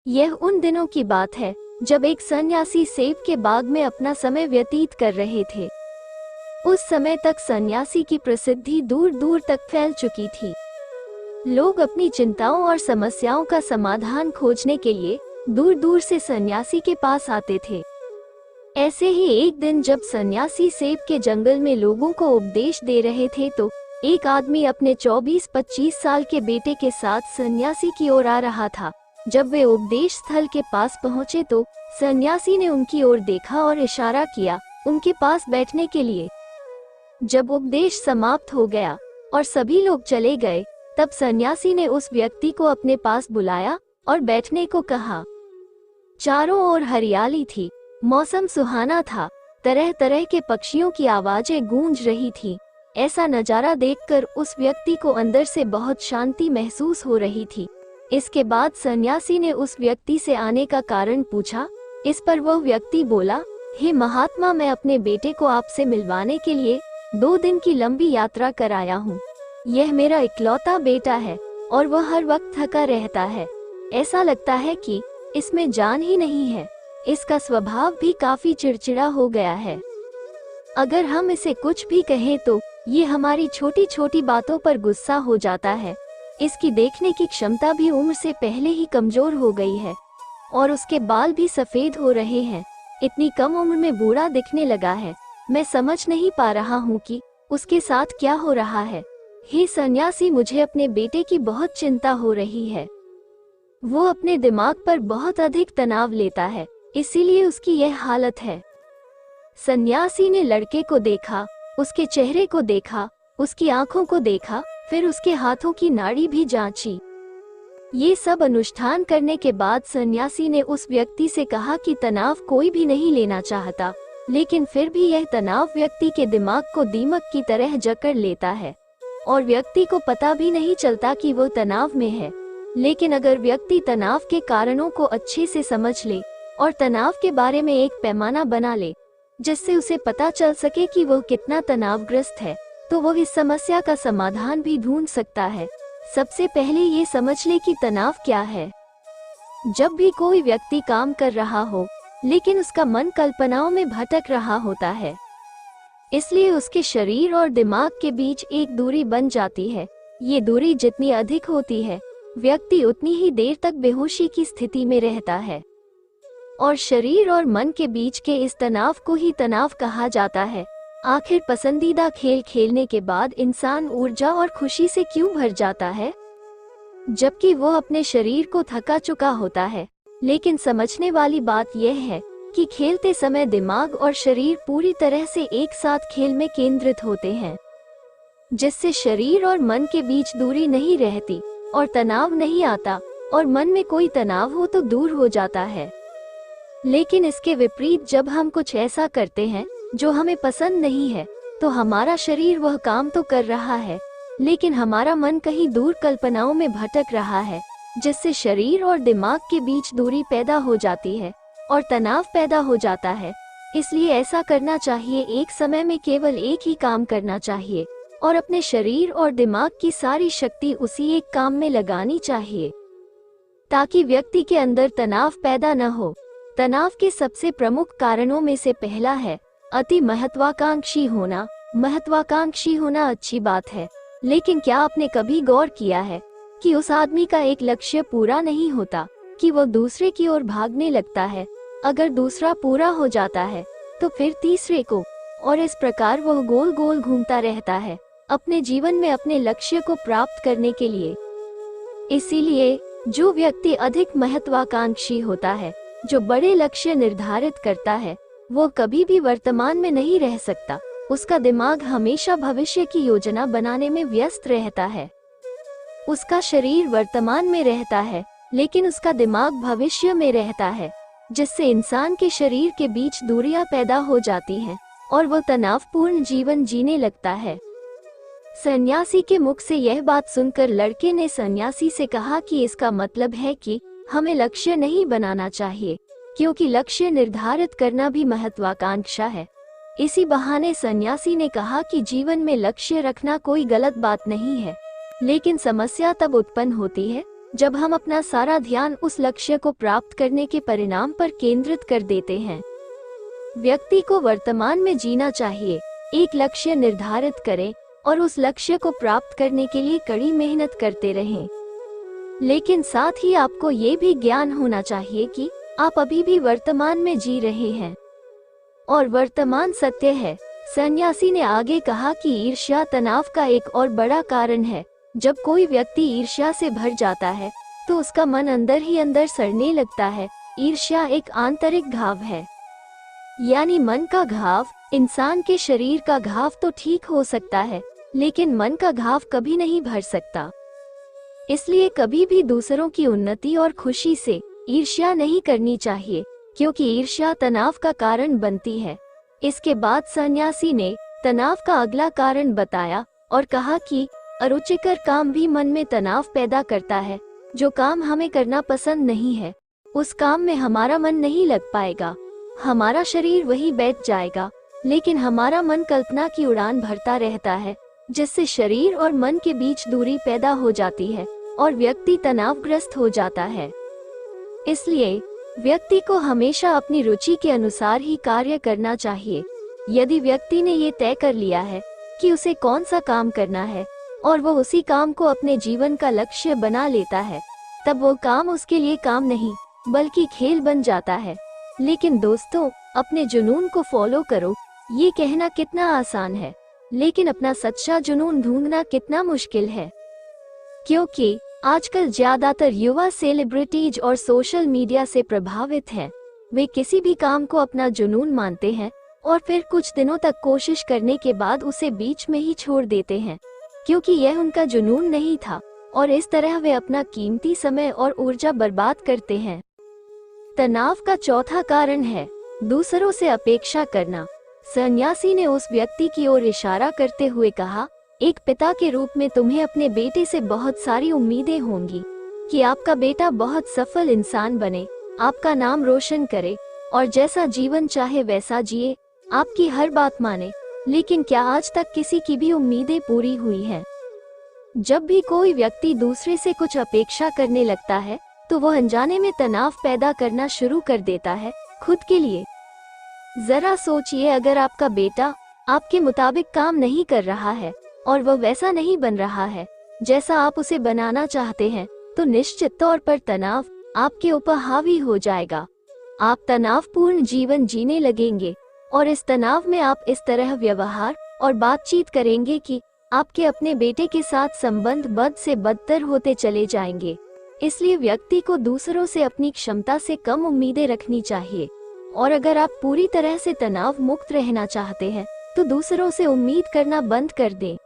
यह उन दिनों की बात है जब एक सन्यासी सेब के बाग में अपना समय व्यतीत कर रहे थे। उस समय तक सन्यासी की प्रसिद्धि दूर दूर तक फैल चुकी थी। लोग अपनी चिंताओं और समस्याओं का समाधान खोजने के लिए दूर दूर से सन्यासी के पास आते थे। ऐसे ही एक दिन जब सन्यासी सेब के जंगल में लोगों को उपदेश दे रहे थे तो एक आदमी अपने 24-25 साल के बेटे के साथ सन्यासी की ओर आ रहा था। जब वे उपदेश स्थल के पास पहुंचे तो सन्यासी ने उनकी ओर देखा और इशारा किया उनके पास बैठने के लिए। जब उपदेश समाप्त हो गया और सभी लोग चले गए, तब सन्यासी ने उस व्यक्ति को अपने पास बुलाया और बैठने को कहा। चारों ओर हरियाली थी, मौसम सुहाना था, तरह तरह के पक्षियों की आवाजें गूंज रही थी। ऐसा नजारा देखकर उस व्यक्ति को अंदर से बहुत शांति महसूस हो रही थी। इसके बाद सन्यासी ने उस व्यक्ति से आने का कारण पूछा। इस पर वह व्यक्ति बोला, हे महात्मा, मैं अपने बेटे को आपसे मिलवाने के लिए 2 दिन की लंबी यात्रा कर आया हूँ। यह मेरा इकलौता बेटा है और वह हर वक्त थका रहता है। ऐसा लगता है कि इसमें जान ही नहीं है। इसका स्वभाव भी काफी चिड़चिड़ा हो गया है। अगर हम इसे कुछ भी कहें तो ये हमारी छोटी छोटी बातों पर गुस्सा हो जाता है। इसकी देखने की क्षमता भी उम्र से पहले ही कमजोर हो गई है और उसके बाल भी सफेद हो रहे हैं। इतनी कम उम्र में बूढ़ा दिखने लगा है। मैं समझ नहीं पा रहा हूँ कि उसके साथ क्या हो रहा है। हे सन्यासी, मुझे अपने बेटे की बहुत चिंता हो रही है। वो अपने दिमाग पर बहुत अधिक तनाव लेता है, इसीलिए उसकी यह हालत है। सन्यासी ने लड़के को देखा, उसके चेहरे को देखा, उसकी आंखों को देखा, फिर उसके हाथों की नाड़ी भी जांची। ये सब अनुष्ठान करने के बाद सन्यासी ने उस व्यक्ति से कहा कि तनाव कोई भी नहीं लेना चाहता, लेकिन फिर भी यह तनाव व्यक्ति के दिमाग को दीमक की तरह जकड़ लेता है और व्यक्ति को पता भी नहीं चलता कि वो तनाव में है। लेकिन अगर व्यक्ति तनाव के कारणों को अच्छे से समझ ले और तनाव के बारे में एक पैमाना बना ले जिससे उसे पता चल सके कि वह कितना तनावग्रस्त है, तो वह इस समस्या का समाधान भी ढूंढ सकता है। सबसे पहले ये समझ ले कि तनाव क्या है। जब भी कोई व्यक्ति काम कर रहा हो लेकिन उसका मन कल्पनाओं में भटक रहा होता है, इसलिए उसके शरीर और दिमाग के बीच एक दूरी बन जाती है। ये दूरी जितनी अधिक होती है, व्यक्ति उतनी ही देर तक बेहोशी की स्थिति में रहता है और शरीर और मन के बीच के इस तनाव को ही तनाव कहा जाता है। आखिर पसंदीदा खेल खेलने के बाद इंसान ऊर्जा और खुशी से क्यों भर जाता है, जबकि वो अपने शरीर को थका चुका होता है। लेकिन समझने वाली बात यह है कि खेलते समय दिमाग और शरीर पूरी तरह से एक साथ खेल में केंद्रित होते हैं, जिससे शरीर और मन के बीच दूरी नहीं रहती और तनाव नहीं आता, और मन में कोई तनाव हो तो दूर हो जाता है। लेकिन इसके विपरीत जब हम कुछ ऐसा करते हैं जो हमें पसंद नहीं है, तो हमारा शरीर वह काम तो कर रहा है, लेकिन हमारा मन कहीं दूर कल्पनाओं में भटक रहा है, जिससे शरीर और दिमाग के बीच दूरी पैदा हो जाती है और तनाव पैदा हो जाता है। इसलिए ऐसा करना चाहिए, एक समय में केवल एक ही काम करना चाहिए और अपने शरीर और दिमाग की सारी शक्ति उसी एक काम में लगानी चाहिए, ताकि व्यक्ति के अंदर तनाव पैदा न हो। तनाव के सबसे प्रमुख कारणों में से पहला है अति महत्वाकांक्षी होना। महत्वाकांक्षी होना अच्छी बात है, लेकिन क्या आपने कभी गौर किया है कि उस आदमी का एक लक्ष्य पूरा नहीं होता कि वो दूसरे की ओर भागने लगता है। अगर दूसरा पूरा हो जाता है तो फिर तीसरे को, और इस प्रकार वह गोल गोल घूमता रहता है अपने जीवन में अपने लक्ष्य को प्राप्त करने के लिए। इसीलिए जो व्यक्ति अधिक महत्वाकांक्षी होता है, जो बड़े लक्ष्य निर्धारित करता है, वो कभी भी वर्तमान में नहीं रह सकता। उसका दिमाग हमेशा भविष्य की योजना बनाने में व्यस्त रहता है। उसका शरीर वर्तमान में रहता है, लेकिन उसका दिमाग भविष्य में रहता है, जिससे इंसान के शरीर के बीच दूरियां पैदा हो जाती हैं और वो तनावपूर्ण जीवन जीने लगता है। सन्यासी के मुख से यह बात सुनकर लड़के ने सन्यासी से कहा कि इसका मतलब है कि हमें लक्ष्य नहीं बनाना चाहिए, क्योंकि लक्ष्य निर्धारित करना भी महत्वाकांक्षा है। इसी बहाने सन्यासी ने कहा कि जीवन में लक्ष्य रखना कोई गलत बात नहीं है, लेकिन समस्या तब उत्पन्न होती है जब हम अपना सारा ध्यान उस लक्ष्य को प्राप्त करने के परिणाम पर केंद्रित कर देते हैं। व्यक्ति को वर्तमान में जीना चाहिए, एक लक्ष्य निर्धारित करें और उस लक्ष्य को प्राप्त करने के लिए कड़ी मेहनत करते रहें। लेकिन साथ ही आपको ये भी ज्ञान होना चाहिए कि आप अभी भी वर्तमान में जी रहे हैं और वर्तमान सत्य है। सन्यासी ने आगे कहा कि ईर्ष्या तनाव का एक और बड़ा कारण है। जब कोई व्यक्ति ईर्ष्या से भर जाता है तो उसका मन अंदर ही अंदर सड़ने लगता है। ईर्ष्या एक आंतरिक घाव है, यानी मन का घाव। इंसान के शरीर का घाव तो ठीक हो सकता है, लेकिन मन का घाव कभी नहीं भर सकता। इसलिए कभी भी दूसरों की उन्नति और खुशी से ईर्ष्या नहीं करनी चाहिए, क्योंकि ईर्ष्या तनाव का कारण बनती है। इसके बाद सन्यासी ने तनाव का अगला कारण बताया और कहा कि अरुचिकर काम भी मन में तनाव पैदा करता है। जो काम हमें करना पसंद नहीं है, उस काम में हमारा मन नहीं लग पाएगा। हमारा शरीर वही बैठ जाएगा, लेकिन हमारा मन कल्पना की उड़ान भरता रहता है, जिससे शरीर और मन के बीच दूरी पैदा हो जाती है और व्यक्ति तनावग्रस्त हो जाता है। इसलिए व्यक्ति को हमेशा अपनी रुचि के अनुसार ही कार्य करना चाहिए। यदि व्यक्ति ने ये तय कर लिया है कि उसे कौन सा काम करना है और वो उसी काम को अपने जीवन का लक्ष्य बना लेता है, तब वो काम उसके लिए काम नहीं बल्कि खेल बन जाता है। लेकिन दोस्तों, अपने जुनून को फॉलो करो, ये कहना कितना आसान है, लेकिन अपना सच्चा जुनून ढूंढना कितना मुश्किल है। क्योंकि आजकल ज्यादातर युवा सेलिब्रिटीज और सोशल मीडिया से प्रभावित हैं। वे किसी भी काम को अपना जुनून मानते हैं और फिर कुछ दिनों तक कोशिश करने के बाद उसे बीच में ही छोड़ देते हैं, क्योंकि यह उनका जुनून नहीं था, और इस तरह वे अपना कीमती समय और ऊर्जा बर्बाद करते हैं। तनाव का चौथा कारण है दूसरों से अपेक्षा करना। सन्यासी ने उस व्यक्ति की ओर इशारा करते हुए कहा, एक पिता के रूप में तुम्हें अपने बेटे से बहुत सारी उम्मीदें होंगी कि आपका बेटा बहुत सफल इंसान बने, आपका नाम रोशन करे और जैसा जीवन चाहे वैसा जिए, आपकी हर बात माने। लेकिन क्या आज तक किसी की भी उम्मीदें पूरी हुई हैं? जब भी कोई व्यक्ति दूसरे से कुछ अपेक्षा करने लगता है तो वह अनजाने में तनाव पैदा करना शुरू कर देता है खुद के लिए। जरा सोचिए, अगर आपका बेटा आपके मुताबिक काम नहीं कर रहा है और वह वैसा नहीं बन रहा है जैसा आप उसे बनाना चाहते हैं, तो निश्चित तौर पर तनाव आपके ऊपर हावी हो जाएगा। आप तनावपूर्ण जीवन जीने लगेंगे और इस तनाव में आप इस तरह व्यवहार और बातचीत करेंगे कि आपके अपने बेटे के साथ संबंध बद से बदतर होते चले जाएंगे। इसलिए व्यक्ति को दूसरों से अपनी क्षमता से कम उम्मीदें रखनी चाहिए, और अगर आप पूरी तरह से तनाव मुक्त रहना चाहते हैं तो दूसरों से उम्मीद करना बंद कर दें।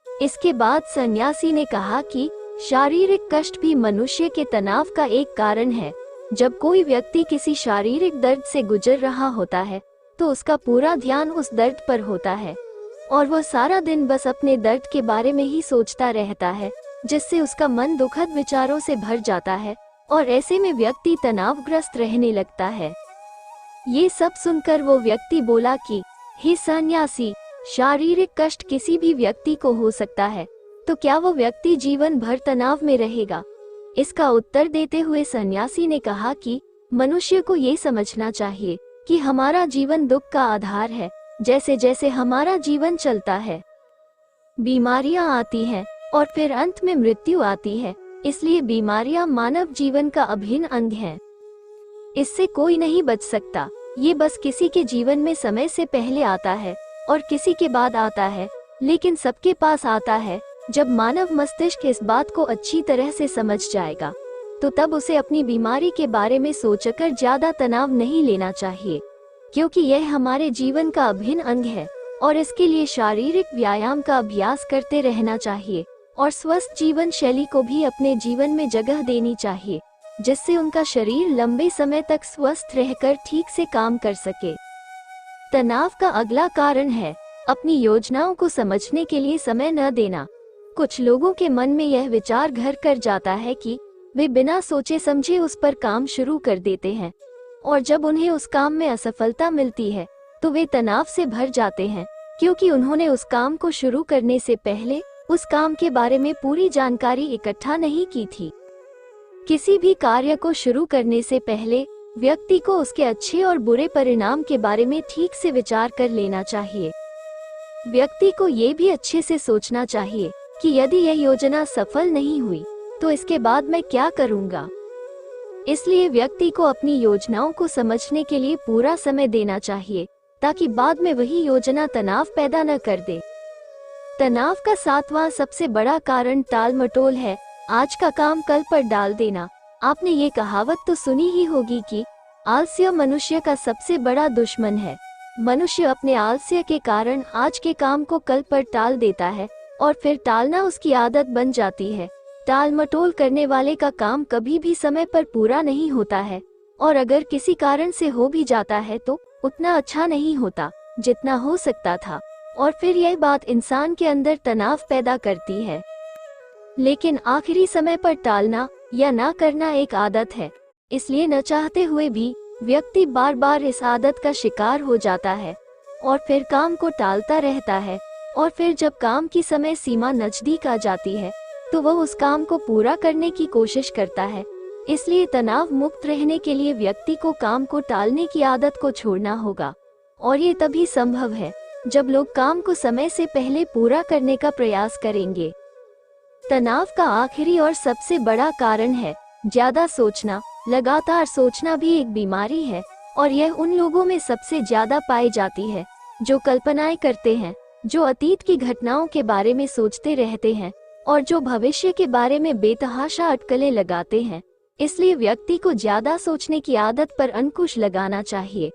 इसके बाद सन्यासी ने कहा कि शारीरिक कष्ट भी मनुष्य के तनाव का एक कारण है। जब कोई व्यक्ति किसी शारीरिक दर्द से गुजर रहा होता है तो उसका पूरा ध्यान उस दर्द पर होता है और वह सारा दिन बस अपने दर्द के बारे में ही सोचता रहता है, जिससे उसका मन दुखद विचारों से भर जाता है और ऐसे में व्यक्ति तनावग्रस्त रहने लगता है। ये सब सुनकर वो व्यक्ति बोला कि हे सन्यासी, शारीरिक कष्ट किसी भी व्यक्ति को हो सकता है, तो क्या वो व्यक्ति जीवन भर तनाव में रहेगा? इसका उत्तर देते हुए सन्यासी ने कहा कि मनुष्य को ये समझना चाहिए कि हमारा जीवन दुख का आधार है। जैसे जैसे हमारा जीवन चलता है, बीमारियां आती हैं और फिर अंत में मृत्यु आती है। इसलिए बीमारियां मानव जीवन का अभिन्न अंग हैं। इससे कोई नहीं बच सकता। ये बस किसी के जीवन में समय से पहले आता है और किसी के बाद आता है, लेकिन सबके पास आता है। जब मानव मस्तिष्क इस बात को अच्छी तरह से समझ जाएगा तो तब उसे अपनी बीमारी के बारे में सोचकर ज्यादा तनाव नहीं लेना चाहिए, क्योंकि यह हमारे जीवन का अभिन्न अंग है और इसके लिए शारीरिक व्यायाम का अभ्यास करते रहना चाहिए और स्वस्थ जीवन शैली को भी अपने जीवन में जगह देनी चाहिए, जिससे उनका शरीर लंबे समय तक स्वस्थ रहकर ठीक से काम कर सके। तनाव का अगला कारण है अपनी योजनाओं को समझने के लिए समय न देना। कुछ लोगों के मन में यह विचार घर कर जाता है कि वे बिना सोचे समझे उस पर काम शुरू कर देते हैं और जब उन्हें उस काम में असफलता मिलती है तो वे तनाव से भर जाते हैं, क्योंकि उन्होंने उस काम को शुरू करने से पहले उस काम के बारे में पूरी जानकारी इकट्ठा नहीं की थी। किसी भी कार्य को शुरू करने से पहले व्यक्ति को उसके अच्छे और बुरे परिणाम के बारे में ठीक से विचार कर लेना चाहिए। व्यक्ति को ये भी अच्छे से सोचना चाहिए कि यदि यह योजना सफल नहीं हुई तो इसके बाद मैं क्या करूंगा। इसलिए व्यक्ति को अपनी योजनाओं को समझने के लिए पूरा समय देना चाहिए ताकि बाद में वही योजना तनाव पैदा न कर दे। तनाव का 7वां सबसे बड़ा कारण टाल मटोल है। आज का काम कल पर डाल देना। आपने ये कहावत तो सुनी ही होगी कि आलस्य मनुष्य का सबसे बड़ा दुश्मन है। मनुष्य अपने आलस्य के कारण आज के काम को कल पर टाल देता है और फिर टालना उसकी आदत बन जाती है। टाल मटोल करने वाले का काम कभी भी समय पर पूरा नहीं होता है और अगर किसी कारण से हो भी जाता है तो उतना अच्छा नहीं होता जितना हो सकता था और फिर यह बात इंसान के अंदर तनाव पैदा करती है। लेकिन आखिरी समय पर टालना या ना करना एक आदत है, इसलिए न चाहते हुए भी व्यक्ति बार बार इस आदत का शिकार हो जाता है और फिर काम को टालता रहता है और फिर जब काम की समय सीमा नजदीक आ जाती है तो वह उस काम को पूरा करने की कोशिश करता है। इसलिए तनाव मुक्त रहने के लिए व्यक्ति को काम को टालने की आदत को छोड़ना होगा और ये तभी संभव है जब लोग काम को समय से पहले पूरा करने का प्रयास करेंगे। तनाव का आखिरी और सबसे बड़ा कारण है ज्यादा सोचना। लगातार सोचना भी एक बीमारी है और यह उन लोगों में सबसे ज्यादा पाई जाती है जो कल्पनाएं करते हैं, जो अतीत की घटनाओं के बारे में सोचते रहते हैं और जो भविष्य के बारे में बेतहाशा अटकलें लगाते हैं। इसलिए व्यक्ति को ज्यादा सोचने की आदत पर अंकुश लगाना चाहिए।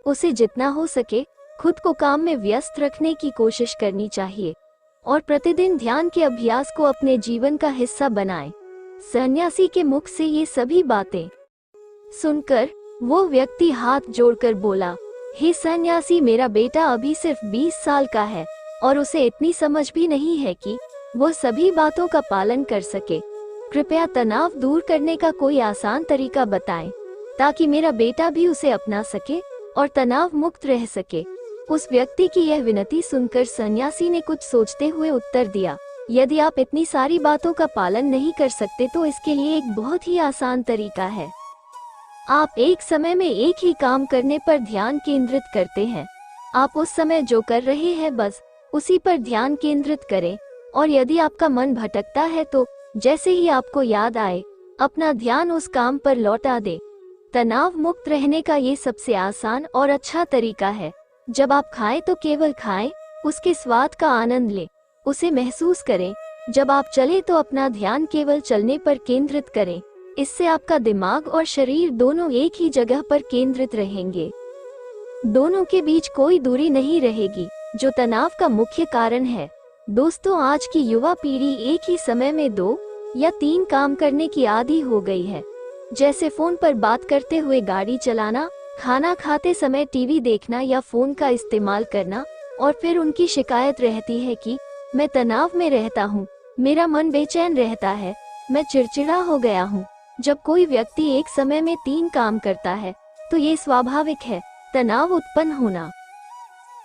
उसे जितना हो सके खुद को काम में व्यस्त रखने की कोशिश करनी चाहिए और प्रतिदिन ध्यान के अभ्यास को अपने जीवन का हिस्सा बनाएं। सन्यासी के मुख से ये सभी बातें सुनकर वो व्यक्ति हाथ जोड़कर बोला, हे सन्यासी, मेरा बेटा अभी सिर्फ 20 साल का है और उसे इतनी समझ भी नहीं है कि वो सभी बातों का पालन कर सके। कृपया तनाव दूर करने का कोई आसान तरीका बताएं ताकि मेरा बेटा भी उसे अपना सके और तनाव मुक्त रह सके। उस व्यक्ति की यह विनती सुनकर सन्यासी ने कुछ सोचते हुए उत्तर दिया, यदि आप इतनी सारी बातों का पालन नहीं कर सकते तो इसके लिए एक बहुत ही आसान तरीका है। आप एक समय में एक ही काम करने पर ध्यान केंद्रित करते हैं। आप उस समय जो कर रहे हैं बस उसी पर ध्यान केंद्रित करें और यदि आपका मन भटकता है तो जैसे ही आपको याद आए अपना ध्यान उस काम पर लौटा दे। तनाव मुक्त रहने का ये सबसे आसान और अच्छा तरीका है। जब आप खाएं तो केवल खाएं, उसके स्वाद का आनंद लें, उसे महसूस करें। जब आप चलें तो अपना ध्यान केवल चलने पर केंद्रित करें। इससे आपका दिमाग और शरीर दोनों एक ही जगह पर केंद्रित रहेंगे। दोनों के बीच कोई दूरी नहीं रहेगी, जो तनाव का मुख्य कारण है। दोस्तों, आज की युवा पीढ़ी एक ही समय में 2 या 3 काम करने की आदी हो गई है, जैसे फोन पर बात करते हुए गाड़ी चलाना, खाना खाते समय टीवी देखना या फोन का इस्तेमाल करना। और फिर उनकी शिकायत रहती है कि मैं तनाव में रहता हूँ, मेरा मन बेचैन रहता है, मैं चिड़चिड़ा हो गया हूँ। जब कोई व्यक्ति एक समय में 3 काम करता है तो ये स्वाभाविक है तनाव उत्पन्न होना,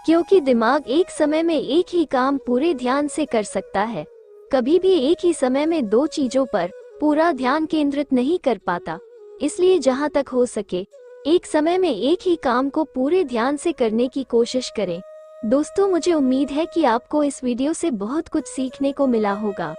क्योंकि दिमाग एक समय में एक ही काम पूरे ध्यान से कर सकता है, कभी भी एक ही समय में 2 चीजों पर पूरा ध्यान केंद्रित नहीं कर पाता। इसलिए जहां तक हो सके एक समय में एक ही काम को पूरे ध्यान से करने की कोशिश करें। दोस्तों, मुझे उम्मीद है कि आपको इस वीडियो से बहुत कुछ सीखने को मिला होगा।